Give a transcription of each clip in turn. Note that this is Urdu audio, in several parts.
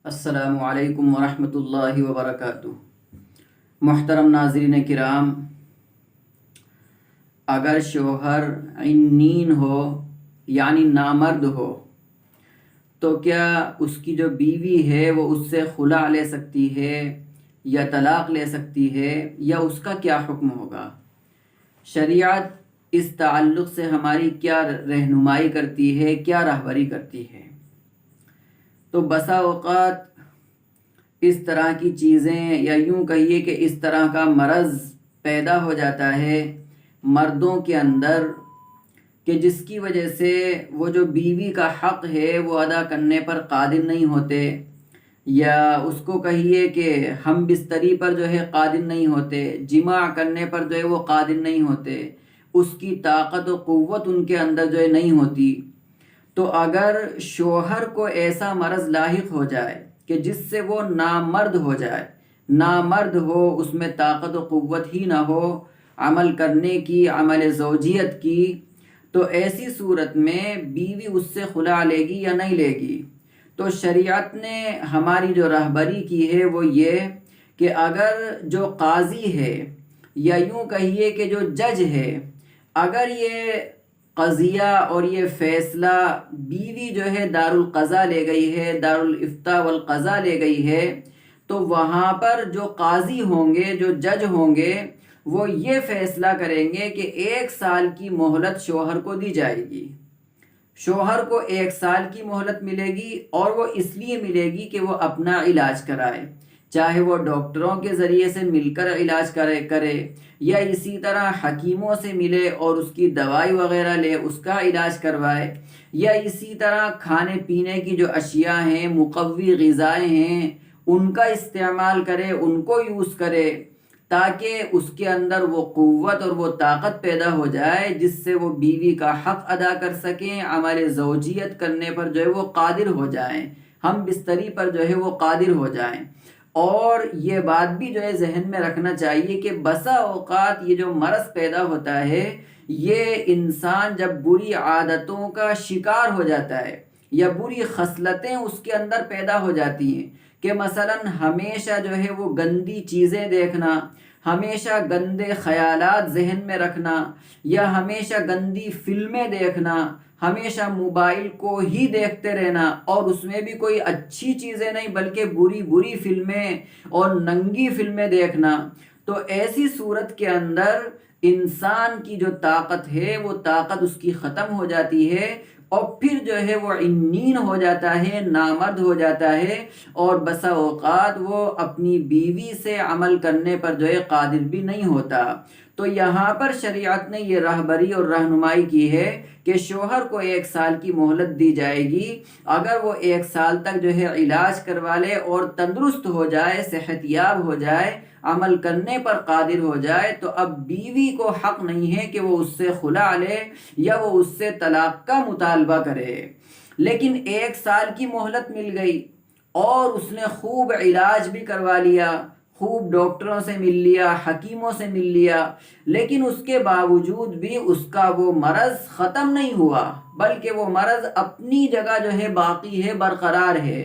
السلام علیکم ورحمۃ اللہ وبرکاتہ۔ محترم ناظرین کرام، اگر شوہر عنین ہو یعنی نامرد ہو تو کیا اس کی جو بیوی ہے وہ اس سے خلا لے سکتی ہے یا طلاق لے سکتی ہے، یا اس کا کیا حکم ہوگا؟ شریعت اس تعلق سے ہماری کیا رہنمائی کرتی ہے، کیا رہبری کرتی ہے؟ تو بسا اوقات اس طرح کی چیزیں، یا یوں کہیے کہ اس طرح کا مرض پیدا ہو جاتا ہے مردوں کے اندر کہ جس کی وجہ سے وہ جو بیوی کا حق ہے وہ ادا کرنے پر قادر نہیں ہوتے، یا اس کو کہیے کہ ہم بستری پر جو ہے قادر نہیں ہوتے، جماع کرنے پر جو ہے وہ قادر نہیں ہوتے، اس کی طاقت و قوت ان کے اندر جو ہے نہیں ہوتی۔ تو اگر شوہر کو ایسا مرض لاحق ہو جائے کہ جس سے وہ نامرد ہو جائے، نامرد ہو، اس میں طاقت و قوت ہی نہ ہو عمل کرنے کی، عمل زوجیت کی، تو ایسی صورت میں بیوی اس سے خلا لے گی یا نہیں لے گی؟ تو شریعت نے ہماری جو رہبری کی ہے وہ یہ کہ اگر جو قاضی ہے، یا یوں کہیے کہ جو جج ہے، اگر یہ قضیہ اور یہ فیصلہ بیوی جو ہے دارالقضاء لے گئی ہے، دارالافتاء والقضاء لے گئی ہے، تو وہاں پر جو قاضی ہوں گے، جو جج ہوں گے، وہ یہ فیصلہ کریں گے کہ 1 سال کی مہلت شوہر کو دی جائے گی۔ شوہر کو 1 سال کی مہلت ملے گی، اور وہ اس لیے ملے گی کہ وہ اپنا علاج کرائے، چاہے وہ ڈاکٹروں کے ذریعے سے مل کر علاج کرے، یا اسی طرح حکیموں سے ملے اور اس کی دوائی وغیرہ لے، اس کا علاج کروائے، یا اسی طرح کھانے پینے کی جو اشیاء ہیں، مقوی غذائیں ہیں، ان کا استعمال کرے، ان کو یوز کرے، تاکہ اس کے اندر وہ قوت اور وہ طاقت پیدا ہو جائے جس سے وہ بیوی کا حق ادا کر سکیں، عمل زوجیت کرنے پر جو ہے وہ قادر ہو جائیں، ہم بستری پر جو ہے وہ قادر ہو جائیں۔ اور یہ بات بھی جو ہے ذہن میں رکھنا چاہیے کہ بسا اوقات یہ جو مرض پیدا ہوتا ہے، یہ انسان جب بری عادتوں کا شکار ہو جاتا ہے، یا بری خصلتیں اس کے اندر پیدا ہو جاتی ہیں کہ مثلا ہمیشہ جو ہے وہ گندی چیزیں دیکھنا، ہمیشہ گندے خیالات ذہن میں رکھنا، یا ہمیشہ گندی فلمیں دیکھنا، ہمیشہ موبائل کو ہی دیکھتے رہنا، اور اس میں بھی کوئی اچھی چیزیں نہیں بلکہ بری بری فلمیں اور ننگی فلمیں دیکھنا، تو ایسی صورت کے اندر انسان کی جو طاقت ہے وہ طاقت اس کی ختم ہو جاتی ہے، اور پھر جو ہے وہ عنین ہو جاتا ہے، نامرد ہو جاتا ہے، اور بسا اوقات وہ اپنی بیوی سے عمل کرنے پر جو ہے قادر بھی نہیں ہوتا۔ تو یہاں پر شریعت نے یہ رہبری اور رہنمائی کی ہے کہ شوہر کو 1 سال کی مہلت دی جائے گی، اگر وہ 1 سال تک جو ہے علاج کروا لے اور تندرست ہو جائے، صحت یاب ہو جائے، عمل کرنے پر قادر ہو جائے، تو اب بیوی کو حق نہیں ہے کہ وہ اس سے خلا لے یا وہ اس سے طلاق کا مطالبہ کرے۔ لیکن 1 سال کی مہلت مل گئی اور اس نے خوب علاج بھی کروا لیا، خوب ڈاکٹروں سے مل لیا، حکیموں سے مل لیا، لیکن اس کے باوجود بھی اس کا وہ مرض ختم نہیں ہوا، بلکہ وہ مرض اپنی جگہ جو ہے باقی ہے، برقرار ہے۔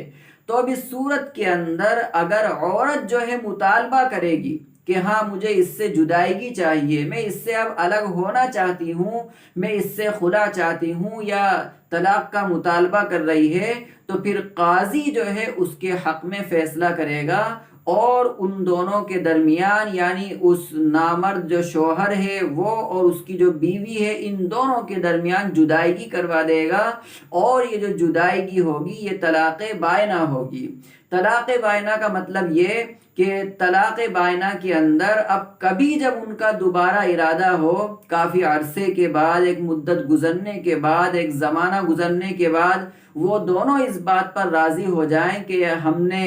تو اب اس صورت کے اندر اگر عورت جو ہے مطالبہ کرے گی کہ ہاں مجھے اس سے جدائیگی چاہیے، میں اس سے اب الگ ہونا چاہتی ہوں، میں اس سے خلا چاہتی ہوں، یا طلاق کا مطالبہ کر رہی ہے، تو پھر قاضی جو ہے اس کے حق میں فیصلہ کرے گا، اور ان دونوں کے درمیان یعنی اس نامرد جو شوہر ہے وہ اور اس کی جو بیوی ہے، ان دونوں کے درمیان جدائیگی کروا دے گا، اور یہ جو جدائیگی ہوگی یہ طلاق بائنہ ہوگی۔ طلاق بائنہ کا مطلب یہ کہ طلاق بائنہ کے اندر اب کبھی جب ان کا دوبارہ ارادہ ہو، کافی عرصے کے بعد، ایک مدت گزرنے کے بعد، ایک زمانہ گزرنے کے بعد، وہ دونوں اس بات پر راضی ہو جائیں کہ ہم نے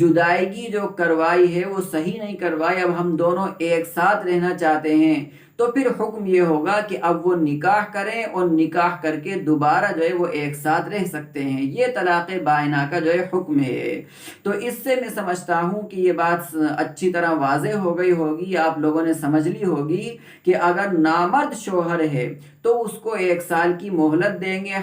جدائیگی جو کروائی ہے وہ صحیح نہیں کروائی، اب ہم دونوں ایک ساتھ رہنا چاہتے ہیں، تو پھر حکم یہ ہوگا کہ اب وہ نکاح کریں، اور نکاح کر کے دوبارہ جو ہے وہ ایک ساتھ رہ سکتے ہیں۔ یہ طلاق بائنہ کا جو ہے حکم ہے۔ تو اس سے میں سمجھتا ہوں کہ یہ بات اچھی طرح واضح ہو گئی ہوگی، آپ لوگوں نے سمجھ لی ہوگی کہ اگر نامرد شوہر ہے تو اس کو 1 سال کی مہلت دیں گے،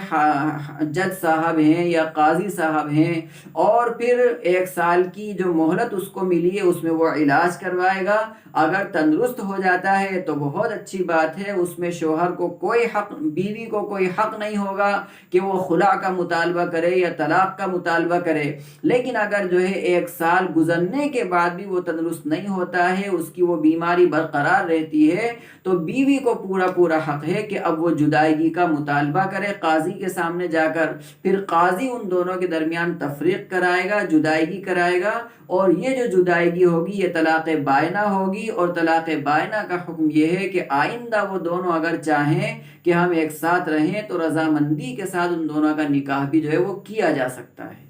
جج صاحب ہیں یا قاضی صاحب ہیں، اور پھر 1 سال کی جو مہلت اس کو ملی ہے اس میں وہ علاج کروائے گا۔ اگر تندرست ہو جاتا ہے تو بہت اچھی بات ہے، اس میں شوہر کو کوئی حق، بیوی کو کوئی حق نہیں ہوگا کہ وہ خلا کا مطالبہ کرے یا طلاق کا مطالبہ کرے۔ لیکن اگر جو ہے 1 سال گزرنے کے بعد بھی وہ تندرست نہیں ہوتا ہے، اس کی وہ بیماری برقرار رہتی ہے، تو بیوی کو پورا حق ہے کہ اب وہ جدائیگی کا مطالبہ کرے قاضی کے سامنے جا کر۔ پھر قاضی ان دونوں کے درمیان تفریق کرائے گا، جدائیگی کرائے گا، اور یہ جو جدائیگی ہوگی یہ طلاق بائنہ ہوگی۔ اور طلاق بائنہ کا حکم یہ ہے کہ آئندہ وہ دونوں اگر چاہیں کہ ہم ایک ساتھ رہیں تو رضامندی کے ساتھ ان دونوں کا نکاح بھی جو ہے وہ کیا جا سکتا ہے۔